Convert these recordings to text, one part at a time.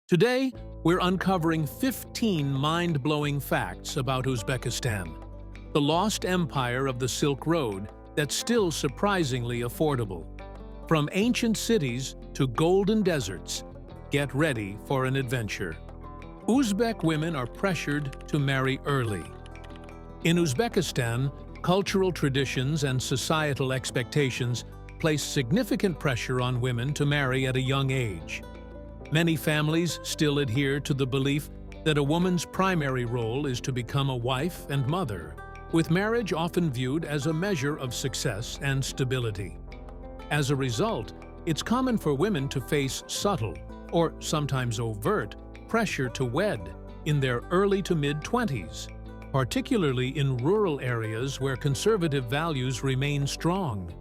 Today, we're uncovering 15 mind-blowing facts about Uzbekistan, the lost empire of the Silk Road that's still surprisingly affordable. From ancient cities to golden deserts, get ready for an adventure. Uzbek women are pressured to marry early. In Uzbekistan, cultural traditions and societal expectations place significant pressure on women to marry at a young age. Many families still adhere to the belief that a woman's primary role is to become a wife and mother, with marriage often viewed as a measure of success and stability. As a result, it's common for women to face subtle, or sometimes overt, pressure to wed in their early to mid-20s, particularly in rural areas where conservative values remain strong.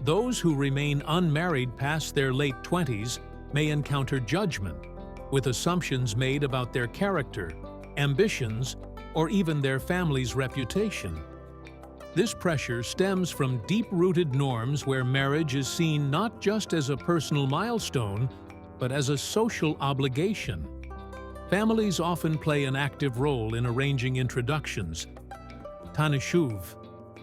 Those who remain unmarried past their late 20s may encounter judgment, with assumptions made about their character, ambitions, or even their family's reputation. This pressure stems from deep-rooted norms where marriage is seen not just as a personal milestone, but as a social obligation. Families often play an active role in arranging introductions, tanışuv,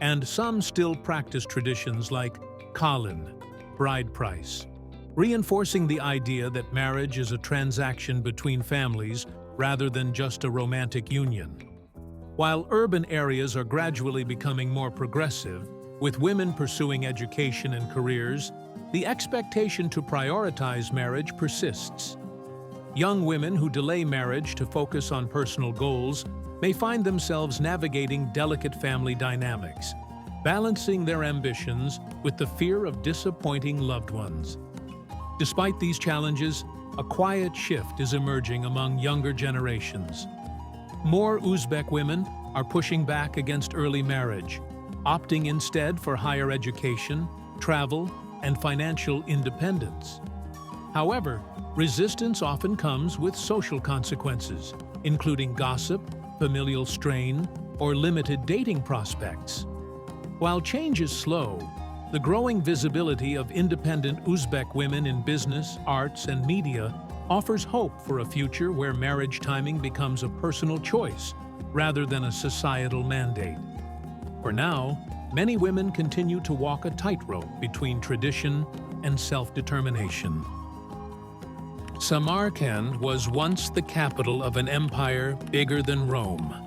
and some still practice traditions like kalin, bride price, reinforcing the idea that marriage is a transaction between families rather than just a romantic union. While urban areas are gradually becoming more progressive, with women pursuing education and careers, the expectation to prioritize marriage persists. Young women who delay marriage to focus on personal goals may find themselves navigating delicate family dynamics, balancing their ambitions with the fear of disappointing loved ones. Despite these challenges, a quiet shift is emerging among younger generations. More Uzbek women are pushing back against early marriage, opting instead for higher education, travel, and financial independence. However, resistance often comes with social consequences, including gossip, familial strain, or limited dating prospects. While change is slow, the growing visibility of independent Uzbek women in business, arts, and media offers hope for a future where marriage timing becomes a personal choice rather than a societal mandate. For now, many women continue to walk a tightrope between tradition and self-determination. Samarkand was once the capital of an empire bigger than Rome.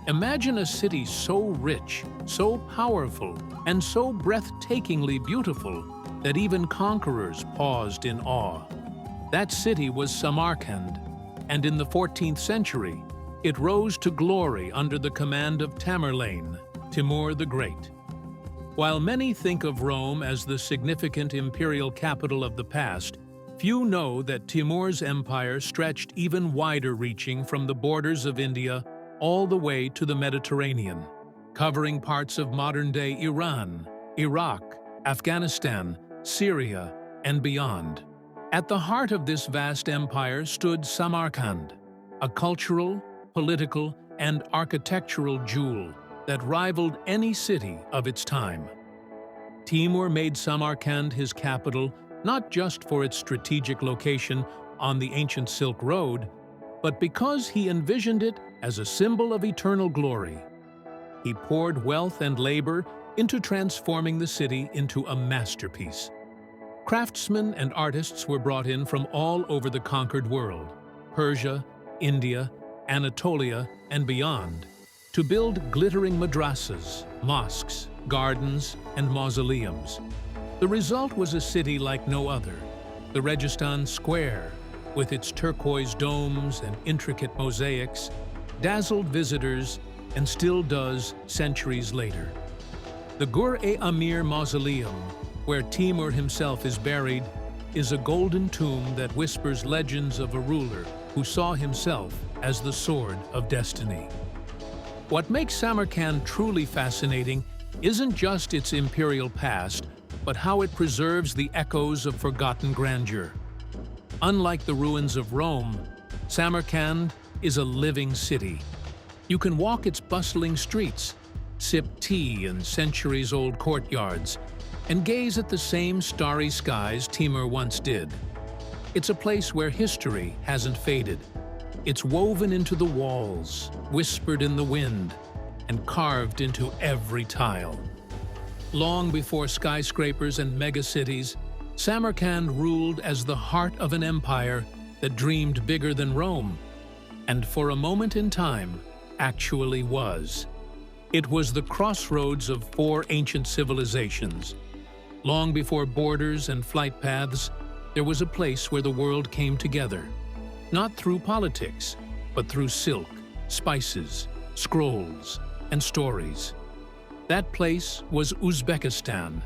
Imagine a city so rich, so powerful, and so breathtakingly beautiful that even conquerors paused in awe. That city was Samarkand, and in the 14th century, it rose to glory under the command of Tamerlane, Timur the Great. While many think of Rome as the significant imperial capital of the past, few know that Timur's empire stretched even wider-reaching from the borders of India all the way to the Mediterranean, covering parts of modern-day Iran, Iraq, Afghanistan, Syria, and beyond. At the heart of this vast empire stood Samarkand, a cultural, political, and architectural jewel that rivaled any city of its time. Timur made Samarkand his capital not just for its strategic location on the ancient Silk Road, but because he envisioned it as a symbol of eternal glory. He poured wealth and labor into transforming the city into a masterpiece. Craftsmen and artists were brought in from all over the conquered world, Persia, India, Anatolia, and beyond, to build glittering madrasas, mosques, gardens, and mausoleums. The result was a city like no other, the Registan Square, with its turquoise domes and intricate mosaics, dazzled visitors and still does centuries later. The Gur-e-Amir Mausoleum, where Timur himself is buried, is a golden tomb that whispers legends of a ruler who saw himself as the sword of destiny. What makes Samarkand truly fascinating isn't just its imperial past, but how it preserves the echoes of forgotten grandeur. Unlike the ruins of Rome, Samarkand is a living city. You can walk its bustling streets, sip tea in centuries-old courtyards, and gaze at the same starry skies Timur once did. It's a place where history hasn't faded. It's woven into the walls, whispered in the wind, and carved into every tile. Long before skyscrapers and megacities, Samarkand ruled as the heart of an empire that dreamed bigger than Rome, and for a moment in time, actually was. It was the crossroads of four ancient civilizations. Long before borders and flight paths, there was a place where the world came together, not through politics, but through silk, spices, scrolls, and stories. That place was Uzbekistan,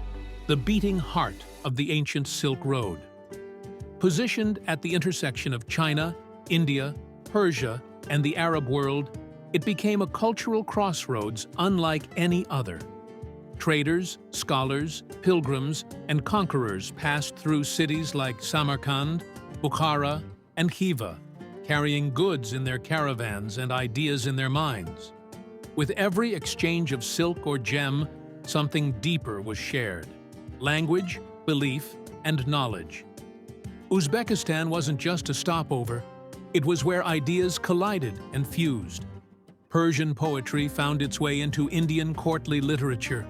the beating heart of the ancient Silk Road. Positioned at the intersection of China, India, Persia, and the Arab world, it became a cultural crossroads unlike any other. Traders, scholars, pilgrims, and conquerors passed through cities like Samarkand, Bukhara, and Khiva, carrying goods in their caravans and ideas in their minds. With every exchange of silk or gem, something deeper was shared: language, belief, and knowledge. Uzbekistan wasn't just a stopover, it was where ideas collided and fused. Persian poetry found its way into Indian courtly literature.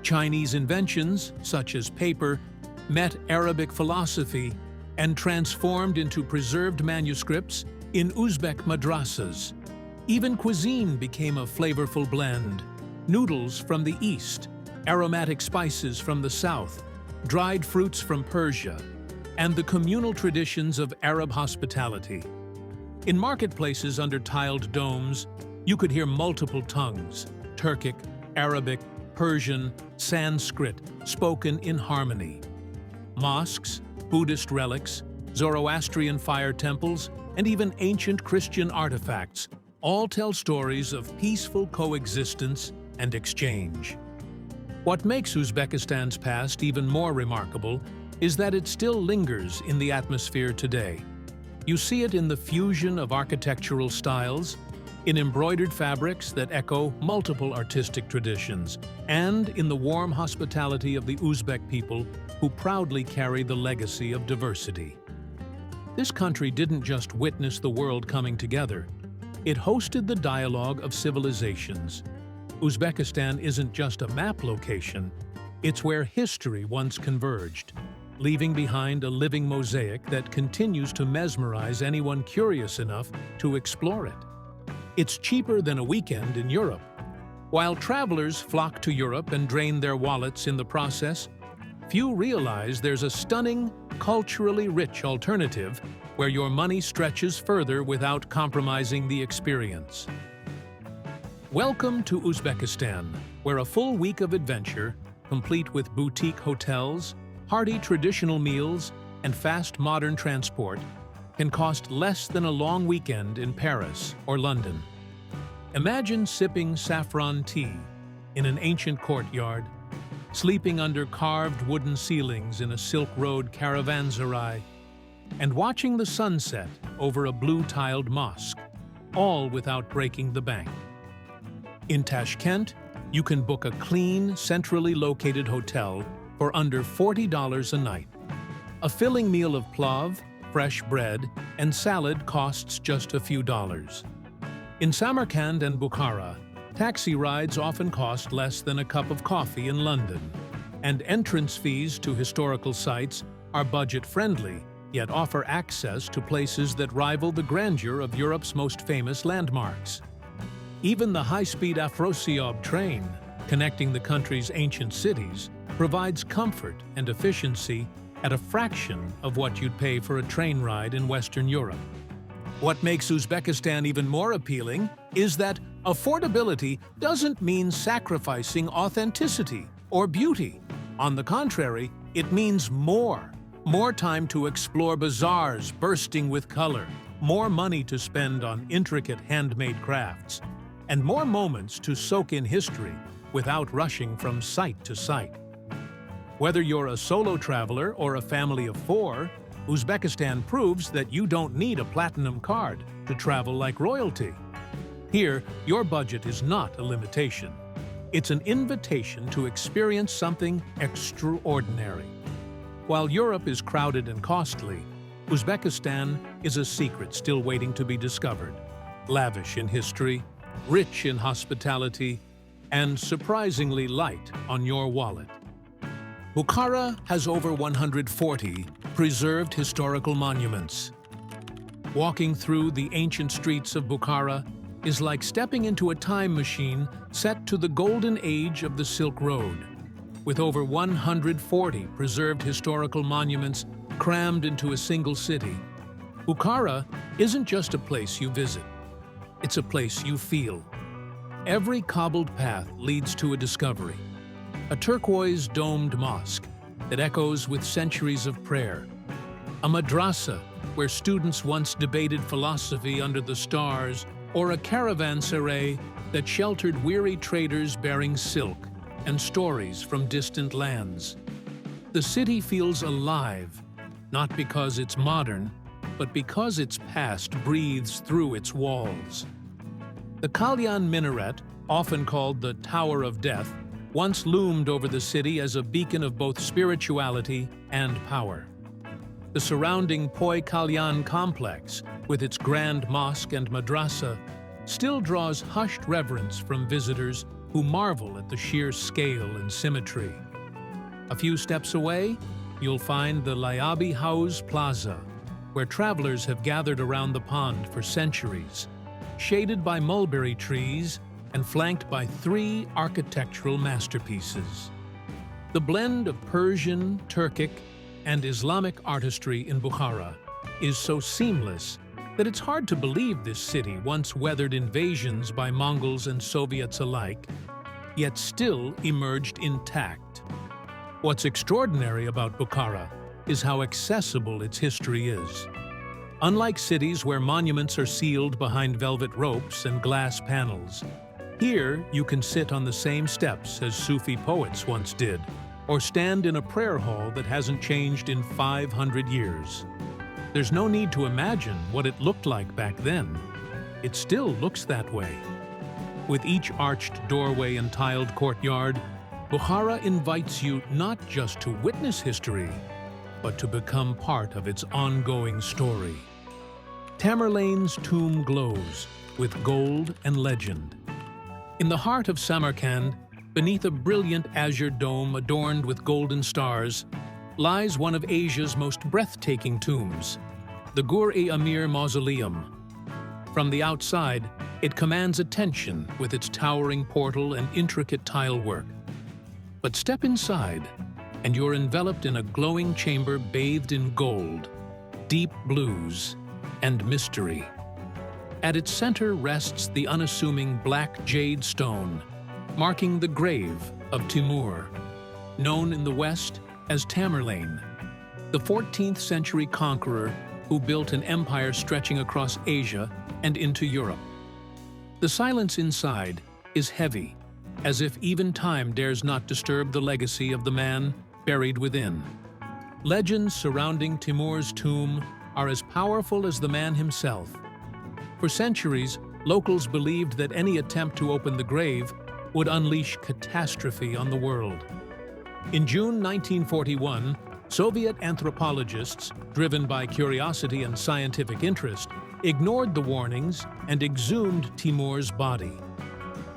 Chinese inventions, such as paper, met Arabic philosophy and transformed into preserved manuscripts in Uzbek madrasas. Even cuisine became a flavorful blend: noodles from the east, aromatic spices from the south, dried fruits from Persia, and the communal traditions of Arab hospitality. In marketplaces under tiled domes, you could hear multiple tongues: Turkic, Arabic, Persian, Sanskrit, spoken in harmony. Mosques, Buddhist relics, Zoroastrian fire temples, and even ancient Christian artifacts all tell stories of peaceful coexistence and exchange. What makes Uzbekistan's past even more remarkable is that it still lingers in the atmosphere today. You see it in the fusion of architectural styles, in embroidered fabrics that echo multiple artistic traditions, and in the warm hospitality of the Uzbek people who proudly carry the legacy of diversity. This country didn't just witness the world coming together, it hosted the dialogue of civilizations. Uzbekistan isn't just a map location, it's where history once converged, leaving behind a living mosaic that continues to mesmerize anyone curious enough to explore it. It's cheaper than a weekend in Europe. While travelers flock to Europe and drain their wallets in the process, few realize there's a stunning, culturally rich alternative where your money stretches further without compromising the experience. Welcome to Uzbekistan, where a full week of adventure, complete with boutique hotels, hearty traditional meals, and fast modern transport, can cost less than a long weekend in Paris or London. Imagine sipping saffron tea in an ancient courtyard, sleeping under carved wooden ceilings in a Silk Road caravanserai, and watching the sunset over a blue-tiled mosque, all without breaking the bank. In Tashkent, you can book a clean, centrally located hotel for under $40 a night. A filling meal of Plav, fresh bread, and salad costs just a few dollars. In Samarkand and Bukhara, taxi rides often cost less than a cup of coffee in London, and entrance fees to historical sites are budget-friendly, yet offer access to places that rival the grandeur of Europe's most famous landmarks. Even the high-speed Afrosiab train, connecting the country's ancient cities, provides comfort and efficiency at a fraction of what you'd pay for a train ride in Western Europe. What makes Uzbekistan even more appealing is that affordability doesn't mean sacrificing authenticity or beauty. On the contrary, it means more time to explore bazaars bursting with color, more money to spend on intricate handmade crafts, and more moments to soak in history without rushing from site to site. Whether you're a solo traveler or a family of four, Uzbekistan proves that you don't need a platinum card to travel like royalty. Here, your budget is not a limitation. It's an invitation to experience something extraordinary. While Europe is crowded and costly, Uzbekistan is a secret still waiting to be discovered. Lavish in history, rich in hospitality, and surprisingly light on your wallet. Bukhara has over 140 preserved historical monuments. Walking through the ancient streets of Bukhara is like stepping into a time machine set to the golden age of the Silk Road. With over 140 preserved historical monuments crammed into a single city, Bukhara isn't just a place you visit. It's a place you feel. Every cobbled path leads to a discovery. A turquoise domed mosque that echoes with centuries of prayer. A madrasa where students once debated philosophy under the stars, or a caravanserai that sheltered weary traders bearing silk and stories from distant lands. The city feels alive, not because it's modern, but because its past breathes through its walls. The Kalyan minaret, often called the Tower of Death, once loomed over the city as a beacon of both spirituality and power. The surrounding Poi Kalyan complex, with its grand mosque and madrasa, still draws hushed reverence from visitors who marvel at the sheer scale and symmetry. A few steps away, you'll find the Layabi House Plaza, where travelers have gathered around the pond for centuries, shaded by mulberry trees and flanked by 3 architectural masterpieces. The blend of Persian, Turkic, and Islamic artistry in Bukhara is so seamless that it's hard to believe this city once weathered invasions by Mongols and Soviets alike, yet still emerged intact. What's extraordinary about Bukhara is how accessible its history is. Unlike cities where monuments are sealed behind velvet ropes and glass panels, here you can sit on the same steps as Sufi poets once did, or stand in a prayer hall that hasn't changed in 500 years. There's no need to imagine what it looked like back then. It still looks that way. With each arched doorway and tiled courtyard, Bukhara invites you not just to witness history, but to become part of its ongoing story. Tamerlane's tomb glows with gold and legend. In the heart of Samarkand, beneath a brilliant azure dome adorned with golden stars, lies one of Asia's most breathtaking tombs, the Gur-e-Amir Mausoleum. From the outside, it commands attention with its towering portal and intricate tile work. But step inside, and you're enveloped in a glowing chamber bathed in gold, deep blues, and mystery. At its center rests the unassuming black jade stone, marking the grave of Timur, known in the West as Tamerlane, the 14th century conqueror who built an empire stretching across Asia and into Europe. The silence inside is heavy, as if even time dares not disturb the legacy of the man buried within. Legends surrounding Timur's tomb are as powerful as the man himself. For centuries, locals believed that any attempt to open the grave would unleash catastrophe on the world. In June 1941, Soviet anthropologists, driven by curiosity and scientific interest, ignored the warnings and exhumed Timur's body.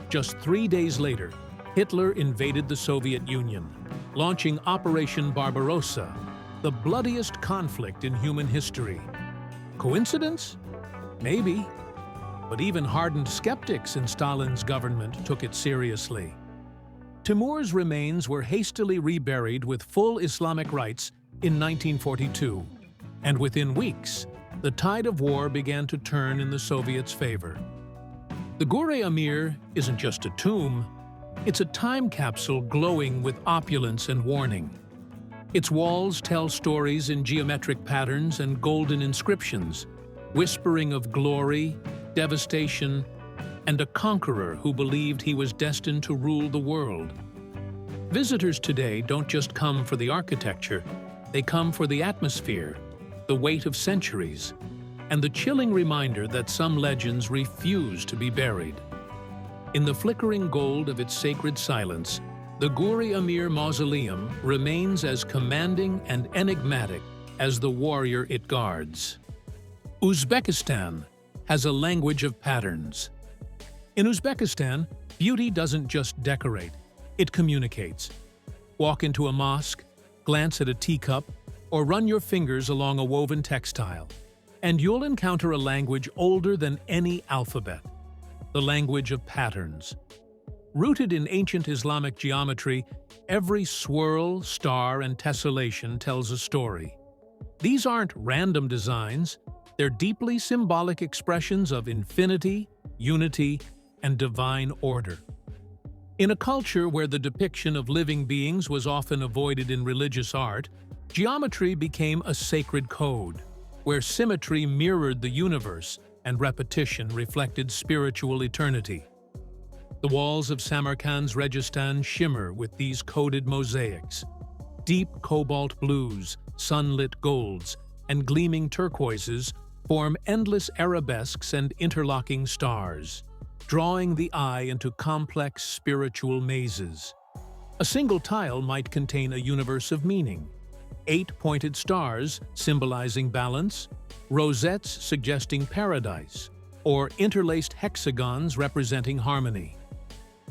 Just 3 days later, Hitler invaded the Soviet Union, launching Operation Barbarossa, the bloodiest conflict in human history. Coincidence? Maybe. But even hardened skeptics in Stalin's government took it seriously. Timur's remains were hastily reburied with full Islamic rites in 1942, and within weeks, the tide of war began to turn in the Soviets' favor. The Gur-e-Amir isn't just a tomb, it's a time capsule glowing with opulence and warning. Its walls tell stories in geometric patterns and golden inscriptions, whispering of glory, devastation, and a conqueror who believed he was destined to rule the world. Visitors today don't just come for the architecture, they come for the atmosphere, the weight of centuries, and the chilling reminder that some legends refuse to be buried. In the flickering gold of its sacred silence, the Gur-e-Amir Mausoleum remains as commanding and enigmatic as the warrior it guards. Uzbekistan has a language of patterns. In Uzbekistan, beauty doesn't just decorate, it communicates. Walk into a mosque, glance at a teacup, or run your fingers along a woven textile, and you'll encounter a language older than any alphabet, the language of patterns. Rooted in ancient Islamic geometry, every swirl, star, and tessellation tells a story. These aren't random designs, they're deeply symbolic expressions of infinity, unity, and divine order. In a culture where the depiction of living beings was often avoided in religious art, geometry became a sacred code, where symmetry mirrored the universe and repetition reflected spiritual eternity. The walls of Samarkand's Registan shimmer with these coded mosaics. Deep cobalt blues, sunlit golds, and gleaming turquoises form endless arabesques and interlocking stars, drawing the eye into complex spiritual mazes. A single tile might contain a universe of meaning: 8 pointed stars symbolizing balance, rosettes suggesting paradise, or interlaced hexagons representing harmony.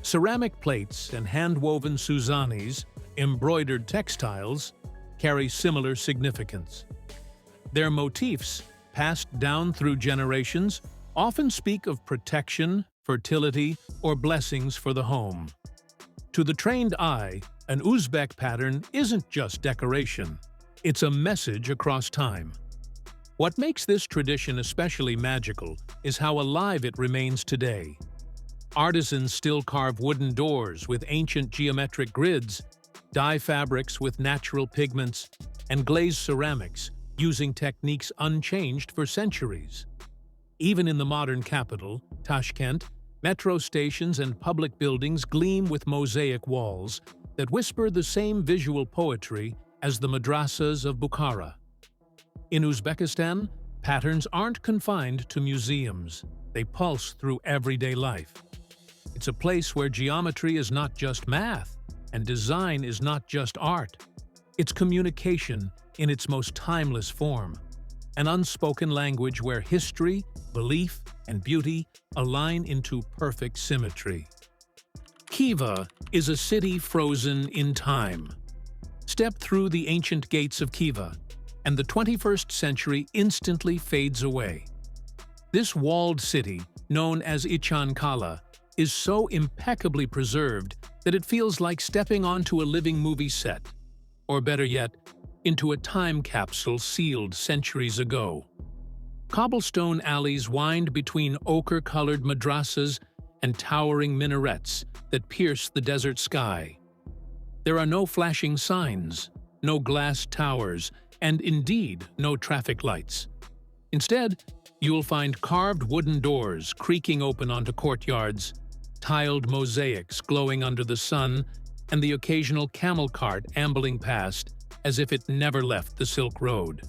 Ceramic plates and hand-woven Suzanis, embroidered textiles, carry similar significance. Their motifs, passed down through generations, often speak of protection, fertility, or blessings for the home. To the trained eye, an Uzbek pattern isn't just decoration, it's a message across time. What makes this tradition especially magical is how alive it remains today. Artisans still carve wooden doors with ancient geometric grids, dye fabrics with natural pigments, and glaze ceramics using techniques unchanged for centuries. Even in the modern capital, Tashkent, metro stations and public buildings gleam with mosaic walls that whisper the same visual poetry as the madrasas of Bukhara. In Uzbekistan, patterns aren't confined to museums. They pulse through everyday life. It's a place where geometry is not just math, and design is not just art. It's communication in its most timeless form, an unspoken language where history, belief, and beauty align into perfect symmetry. Khiva is a city frozen in time. Step through the ancient gates of Khiva, and the 21st century instantly fades away. This walled city, known as Ichan Kala, is so impeccably preserved that it feels like stepping onto a living movie set, or better yet, into a time capsule sealed centuries ago. Cobblestone alleys wind between ochre-colored madrasas and towering minarets that pierce the desert sky. There are no flashing signs, no glass towers, and indeed no traffic lights. Instead, you'll find carved wooden doors creaking open onto courtyards, tiled mosaics glowing under the sun, and the occasional camel cart ambling past as if it never left the Silk Road.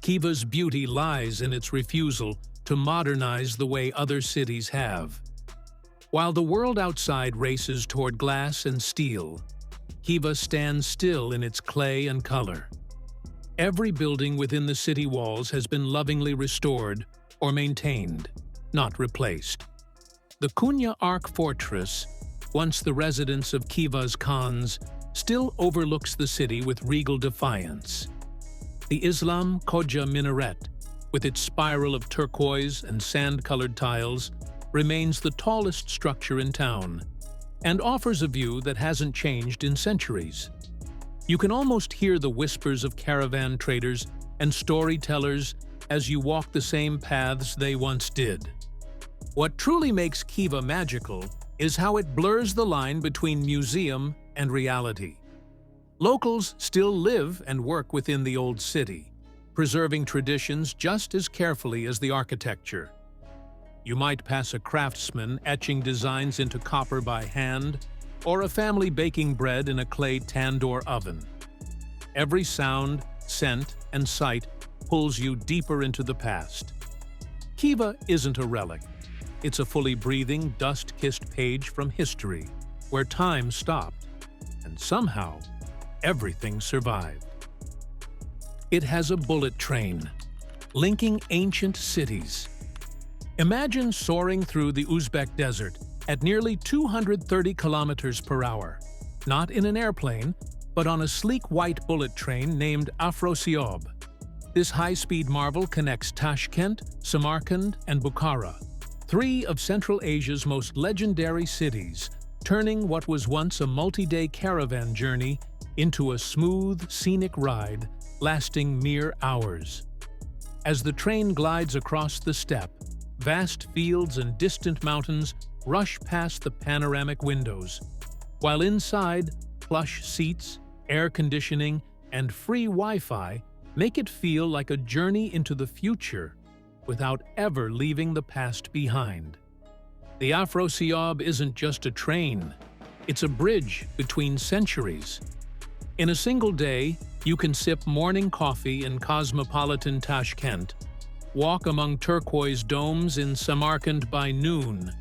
Khiva's beauty lies in its refusal to modernize the way other cities have. While the world outside races toward glass and steel, Khiva stands still in its clay and color. Every building within the city walls has been lovingly restored or maintained, not replaced. The Kunya Ark Fortress, once the residence of Khiva's Khans, still overlooks the city with regal defiance. The Islam Khoja minaret, with its spiral of turquoise and sand-colored tiles, remains the tallest structure in town and offers a view that hasn't changed in centuries. You can almost hear the whispers of caravan traders and storytellers as you walk the same paths they once did. What truly makes Khiva magical is how it blurs the line between museum and reality. Locals still live and work within the old city, preserving traditions just as carefully as the architecture. You might pass a craftsman etching designs into copper by hand, or a family baking bread in a clay tandoor oven. Every sound, scent, and sight pulls you deeper into the past. Khiva isn't a relic. It's a fully breathing, dust-kissed page from history, where time stopped, and somehow, everything survived. It has a bullet train, linking ancient cities. Imagine soaring through the Uzbek desert at nearly 230 kilometers per hour, not in an airplane, but on a sleek white bullet train named Afrosiyab. This high-speed marvel connects Tashkent, Samarkand, and Bukhara, three of Central Asia's most legendary cities, turning what was once a multi-day caravan journey into a smooth, scenic ride lasting mere hours. As the train glides across the steppe, vast fields and distant mountains rush past the panoramic windows, while inside, plush seats, air conditioning, and free Wi-Fi make it feel like a journey into the future without ever leaving the past behind. The Afrosiyab isn't just a train, it's a bridge between centuries. In a single day, you can sip morning coffee in cosmopolitan Tashkent, walk among turquoise domes in Samarkand by noon,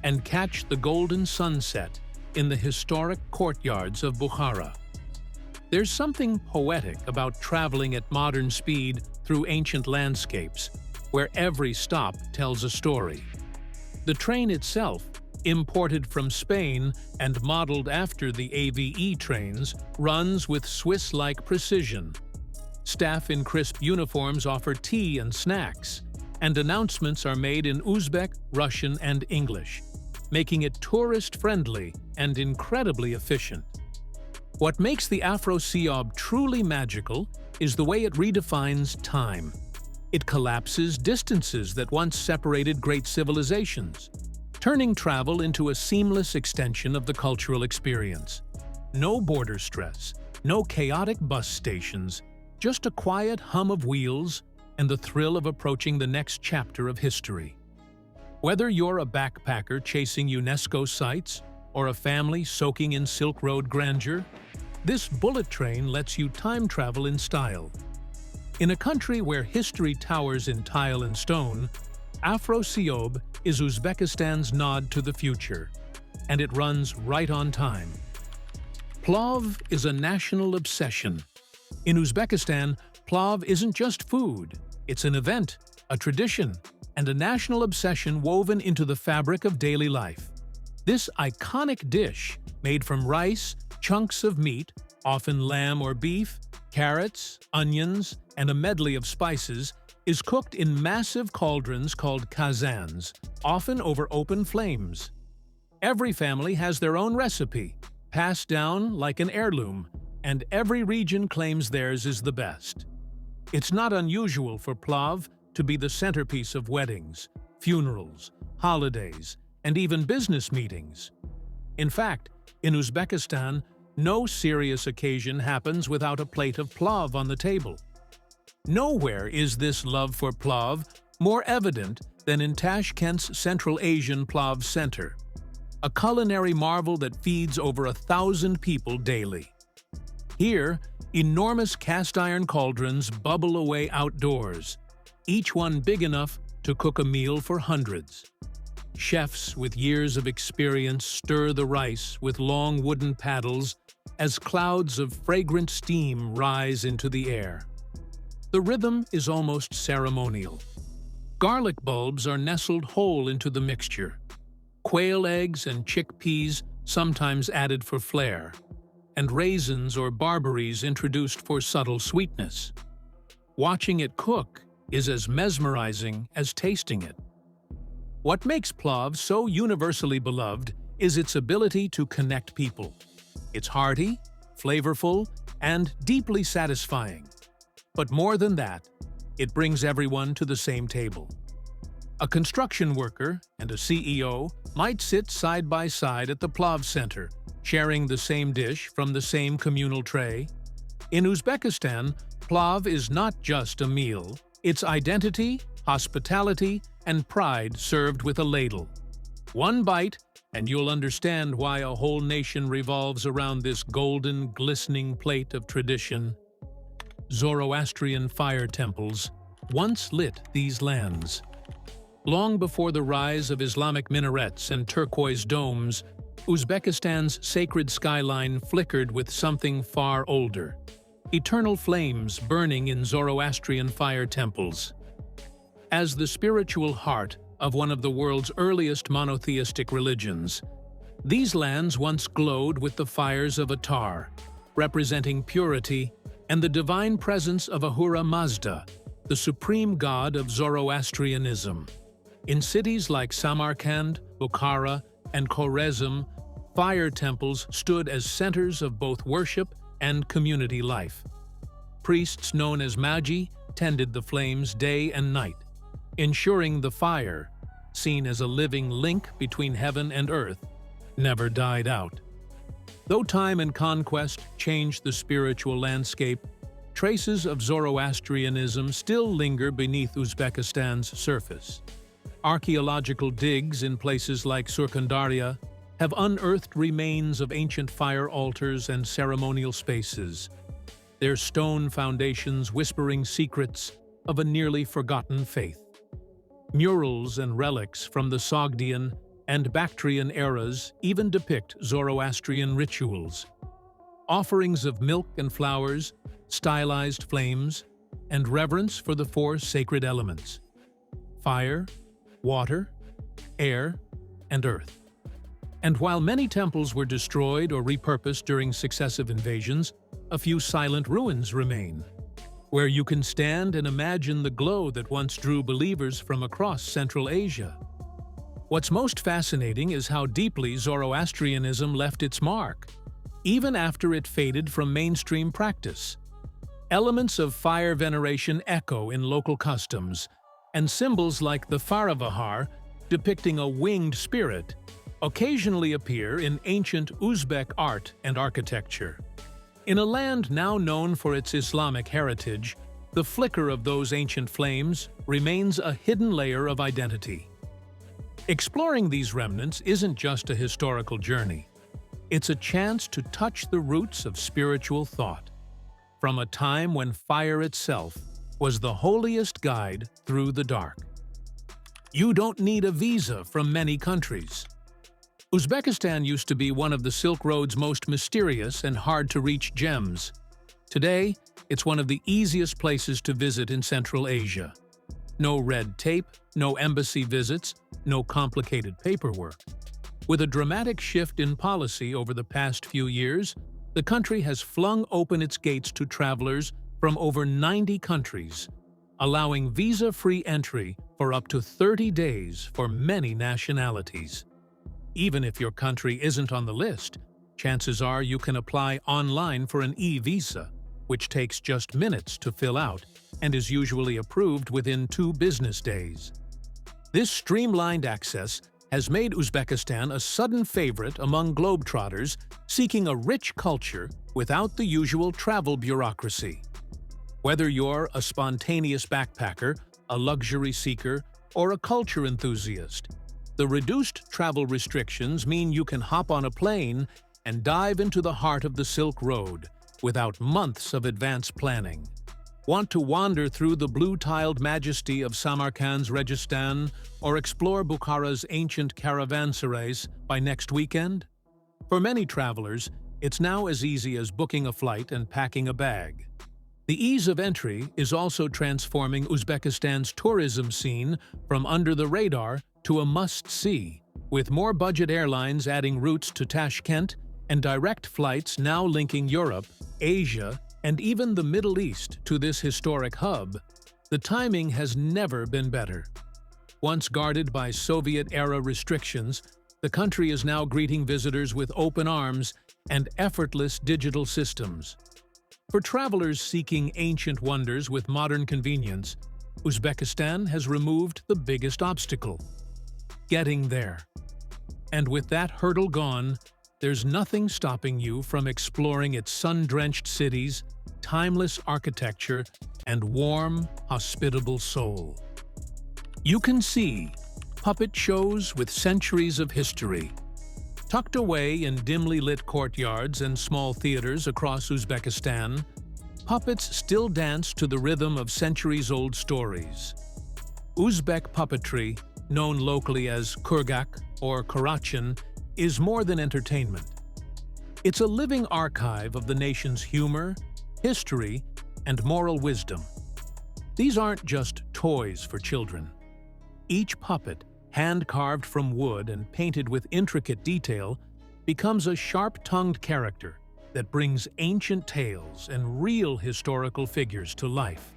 and catch the golden sunset in the historic courtyards of Bukhara. There's something poetic about traveling at modern speed through ancient landscapes, where every stop tells a story. The train itself, imported from Spain and modeled after the AVE trains, runs with Swiss-like precision. Staff in crisp uniforms offer tea and snacks, and announcements are made in Uzbek, Russian, and English, making it tourist-friendly and incredibly efficient. What makes the Afrosiyab truly magical is the way it redefines time. It collapses distances that once separated great civilizations, turning travel into a seamless extension of the cultural experience. No border stress, no chaotic bus stations, just a quiet hum of wheels and the thrill of approaching the next chapter of history. Whether you're a backpacker chasing UNESCO sites or a family soaking in Silk Road grandeur, this bullet train lets you time travel in style. In a country where history towers in tile and stone, Afrosiyab is Uzbekistan's nod to the future, and it runs right on time. Plav is a national obsession. In Uzbekistan, Plav isn't just food, it's an event, a tradition, and a national obsession woven into the fabric of daily life. This iconic dish, made from rice, chunks of meat, often lamb or beef, carrots, onions, and a medley of spices, is cooked in massive cauldrons called kazans, often over open flames. Every family has their own recipe, passed down like an heirloom, and every region claims theirs is the best. It's not unusual for Plav to be the centerpiece of weddings, funerals, holidays, and even business meetings. In fact, in Uzbekistan, no serious occasion happens without a plate of Plav on the table. Nowhere is this love for Plav more evident than in Tashkent's Central Asian Plav Center, a culinary marvel that feeds over 1,000 people daily. Here, enormous cast-iron cauldrons bubble away outdoors, each one big enough to cook a meal for hundreds. Chefs with years of experience stir the rice with long wooden paddles as clouds of fragrant steam rise into the air. The rhythm is almost ceremonial. Garlic bulbs are nestled whole into the mixture, quail eggs and chickpeas sometimes added for flair, and raisins or barberries introduced for subtle sweetness. Watching it cook is as mesmerizing as tasting it. What makes Plav so universally beloved is its ability to connect people. It's hearty, flavorful, and deeply satisfying. But more than that, it brings everyone to the same table. A construction worker and a CEO might sit side by side at the Plav Center, sharing the same dish from the same communal tray. In Uzbekistan, Plav is not just a meal, it's identity, hospitality, and pride served with a ladle. One bite, and you'll understand why a whole nation revolves around this golden, glistening plate of tradition. Zoroastrian fire temples once lit these lands. Long before the rise of Islamic minarets and turquoise domes, Uzbekistan's sacred skyline flickered with something far older: eternal flames burning in Zoroastrian fire temples. As the spiritual heart of one of the world's earliest monotheistic religions, these lands once glowed with the fires of Atar, representing purity and the divine presence of Ahura Mazda, the supreme god of Zoroastrianism. In cities like Samarkand, Bukhara, and Khorezm, fire temples stood as centers of both worship and community life. Priests known as magi tended the flames day and night, ensuring the fire, seen as a living link between heaven and earth, never died out. Though time and conquest changed the spiritual landscape, traces of Zoroastrianism still linger beneath Uzbekistan's surface. Archaeological digs in places like Surkhandarya have unearthed remains of ancient fire altars and ceremonial spaces, their stone foundations whispering secrets of a nearly forgotten faith. Murals and relics from the Sogdian and Bactrian eras even depict Zoroastrian rituals. Offerings of milk and flowers, stylized flames, and reverence for the four sacred elements: fire, water, air, and earth. And while many temples were destroyed or repurposed during successive invasions, a few silent ruins remain, where you can stand and imagine the glow that once drew believers from across Central Asia. What's most fascinating is how deeply Zoroastrianism left its mark, even after it faded from mainstream practice. Elements of fire veneration echo in local customs, and symbols like the Faravahar, depicting a winged spirit, occasionally appear in ancient Uzbek art and architecture. In a land now known for its Islamic heritage, the flicker of those ancient flames remains a hidden layer of identity. Exploring these remnants isn't just a historical journey. It's a chance to touch the roots of spiritual thought, from a time when fire itself was the holiest guide through the dark. You don't need a visa from many countries. Uzbekistan used to be one of the Silk Road's most mysterious and hard-to-reach gems. Today, it's one of the easiest places to visit in Central Asia. No red tape, no embassy visits, no complicated paperwork. With a dramatic shift in policy over the past few years, the country has flung open its gates to travelers from over 90 countries, allowing visa-free entry for up to 30 days for many nationalities. Even if your country isn't on the list, chances are you can apply online for an e-visa, which takes just minutes to fill out and is usually approved within 2 business days. This streamlined access has made Uzbekistan a sudden favorite among globetrotters seeking a rich culture without the usual travel bureaucracy. Whether you're a spontaneous backpacker, a luxury seeker, or a culture enthusiast, the reduced travel restrictions mean you can hop on a plane and dive into the heart of the Silk Road without months of advanced planning. Want to wander through the blue-tiled majesty of Samarkand's Registan or explore Bukhara's ancient caravanserais by next weekend? For many travelers, it's now as easy as booking a flight and packing a bag. The ease of entry is also transforming Uzbekistan's tourism scene from under the radar to a must-see, with more budget airlines adding routes to Tashkent and direct flights now linking Europe, Asia, and even the Middle East to this historic hub. The timing has never been better. Once guarded by Soviet-era restrictions, the country is now greeting visitors with open arms and effortless digital systems. For travelers seeking ancient wonders with modern convenience, Uzbekistan has removed the biggest obstacle: getting there. And with that hurdle gone, there's nothing stopping you from exploring its sun-drenched cities, timeless architecture, and warm, hospitable soul. You can see puppet shows with centuries of history. Tucked away in dimly lit courtyards and small theaters across Uzbekistan, puppets still dance to the rhythm of centuries-old stories. Uzbek puppetry, known locally as kurgak or karachin, is more than entertainment. It's a living archive of the nation's humor, history, and moral wisdom. These aren't just toys for children. Each puppet, hand-carved from wood and painted with intricate detail, becomes a sharp-tongued character that brings ancient tales and real historical figures to life.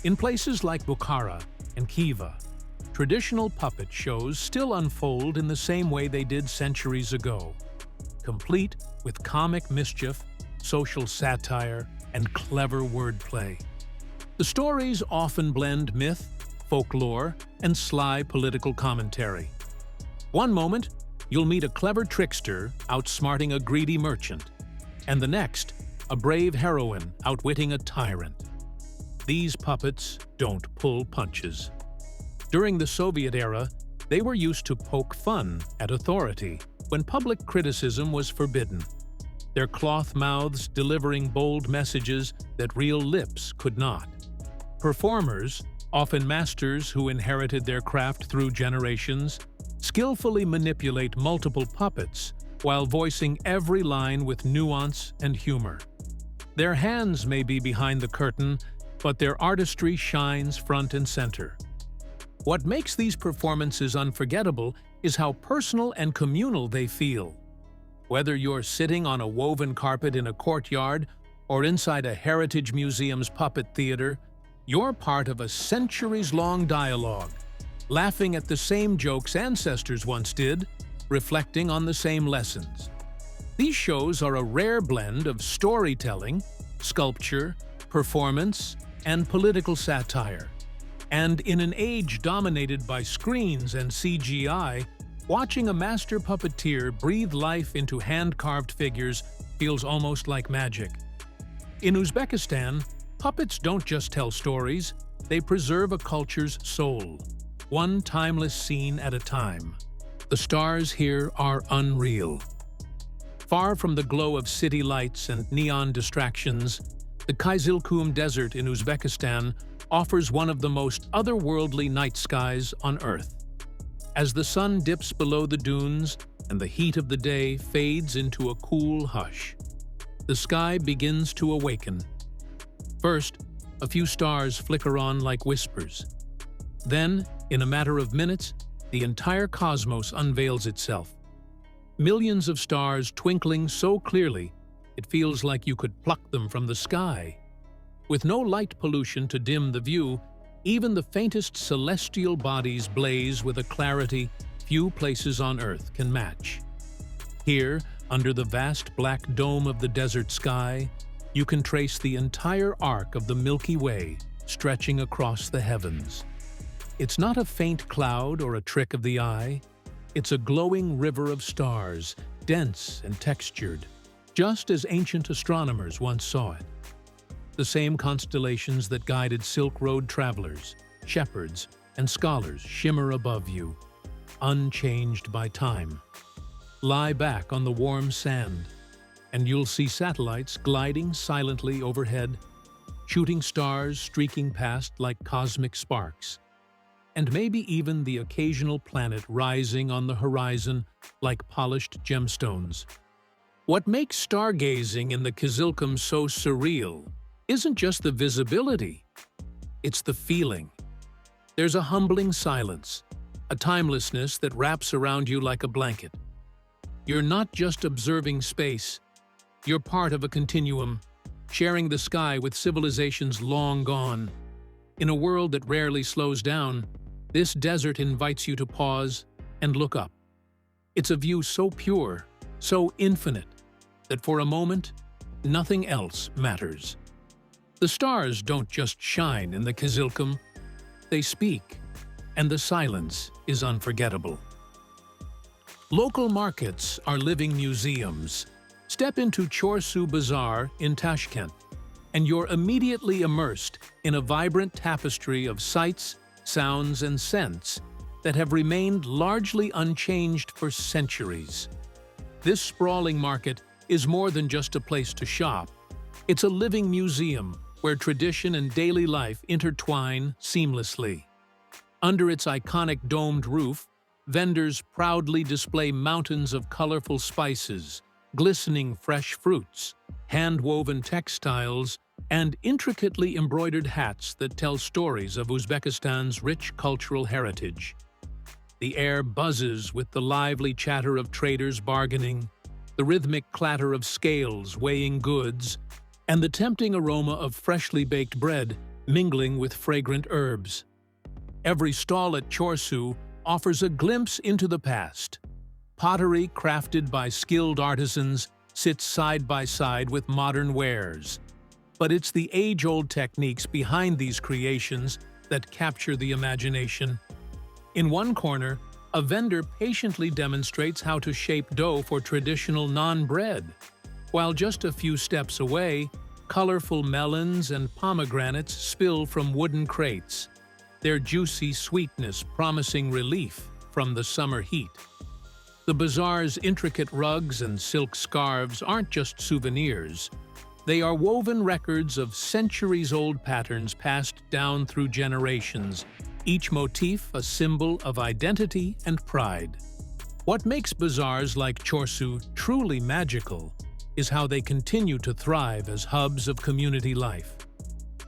In places like Bukhara and Khiva, traditional puppet shows still unfold in the same way they did centuries ago, complete with comic mischief, social satire, and clever wordplay. The stories often blend myth, folklore, and sly political commentary. One moment, you'll meet a clever trickster outsmarting a greedy merchant, and the next, a brave heroine outwitting a tyrant. These puppets don't pull punches. During the Soviet era, they were used to poke fun at authority when public criticism was forbidden, their cloth mouths delivering bold messages that real lips could not. Performers, often masters who inherited their craft through generations, skillfully manipulate multiple puppets while voicing every line with nuance and humor. Their hands may be behind the curtain, but their artistry shines front and center. What makes these performances unforgettable is how personal and communal they feel. Whether you're sitting on a woven carpet in a courtyard or inside a heritage museum's puppet theater, you're part of a centuries-long dialogue, laughing at the same jokes ancestors once did, reflecting on the same lessons. These shows are a rare blend of storytelling, sculpture, performance, and political satire. And in an age dominated by screens and CGI, watching a master puppeteer breathe life into hand-carved figures feels almost like magic. In Uzbekistan, puppets don't just tell stories, they preserve a culture's soul, one timeless scene at a time. The stars here are unreal. Far from the glow of city lights and neon distractions, the Kizilkum Desert in Uzbekistan offers one of the most otherworldly night skies on Earth. As the sun dips below the dunes and the heat of the day fades into a cool hush, the sky begins to awaken. First, a few stars flicker on like whispers. Then, in a matter of minutes, the entire cosmos unveils itself. Millions of stars twinkling so clearly, it feels like you could pluck them from the sky. With no light pollution to dim the view, even the faintest celestial bodies blaze with a clarity few places on Earth can match. Here, under the vast black dome of the desert sky, you can trace the entire arc of the Milky Way stretching across the heavens. It's not a faint cloud or a trick of the eye. It's a glowing river of stars, dense and textured, just as ancient astronomers once saw it. The same constellations that guided Silk Road travelers, shepherds, and scholars shimmer above you, unchanged by time. Lie back on the warm sand, and you'll see satellites gliding silently overhead, shooting stars streaking past like cosmic sparks, and maybe even the occasional planet rising on the horizon like polished gemstones. What makes stargazing in the Kizilkum so surreal isn't just the visibility, it's the feeling. There's a humbling silence, a timelessness that wraps around you like a blanket. You're not just observing space, you're part of a continuum, sharing the sky with civilizations long gone. In a world that rarely slows down, this desert invites you to pause and look up. It's a view so pure, so infinite, that for a moment, nothing else matters. The stars don't just shine in the Kizilkum, they speak, and the silence is unforgettable. Local markets are living museums. Step into Chorsu Bazaar in Tashkent, and you're immediately immersed in a vibrant tapestry of sights, sounds, and scents that have remained largely unchanged for centuries. This sprawling market is more than just a place to shop. It's a living museum where tradition and daily life intertwine seamlessly. Under its iconic domed roof, vendors proudly display mountains of colorful spices, glistening fresh fruits, hand-woven textiles, and intricately embroidered hats that tell stories of Uzbekistan's rich cultural heritage. The air buzzes with the lively chatter of traders bargaining, the rhythmic clatter of scales weighing goods, and the tempting aroma of freshly baked bread mingling with fragrant herbs. Every stall at Chorsu offers a glimpse into the past. Pottery crafted by skilled artisans sits side by side with modern wares. But it's the age-old techniques behind these creations that capture the imagination. In one corner, a vendor patiently demonstrates how to shape dough for traditional naan bread, while just a few steps away, colorful melons and pomegranates spill from wooden crates, their juicy sweetness promising relief from the summer heat. The bazaar's intricate rugs and silk scarves aren't just souvenirs. They are woven records of centuries-old patterns passed down through generations, each motif a symbol of identity and pride. What makes bazaars like Chorsu truly magical is how they continue to thrive as hubs of community life.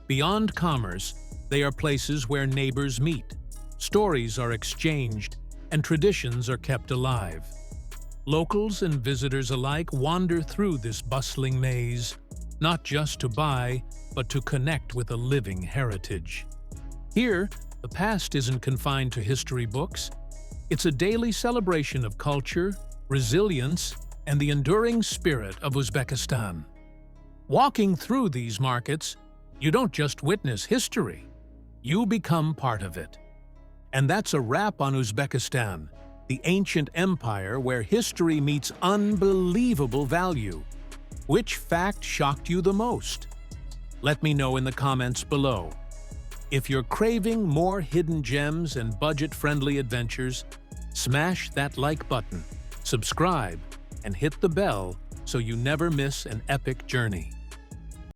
Beyond commerce, they are places where neighbors meet, stories are exchanged, and traditions are kept alive. Locals and visitors alike wander through this bustling maze, not just to buy, but to connect with a living heritage. Here, the past isn't confined to history books. It's a daily celebration of culture, resilience, and the enduring spirit of Uzbekistan. Walking through these markets, you don't just witness history, you become part of it. And that's a wrap on Uzbekistan, the ancient empire where history meets unbelievable value. Which fact shocked you the most? Let me know in the comments below. If you're craving more hidden gems and budget-friendly adventures, smash that like button, subscribe, and hit the bell so you never miss an epic journey.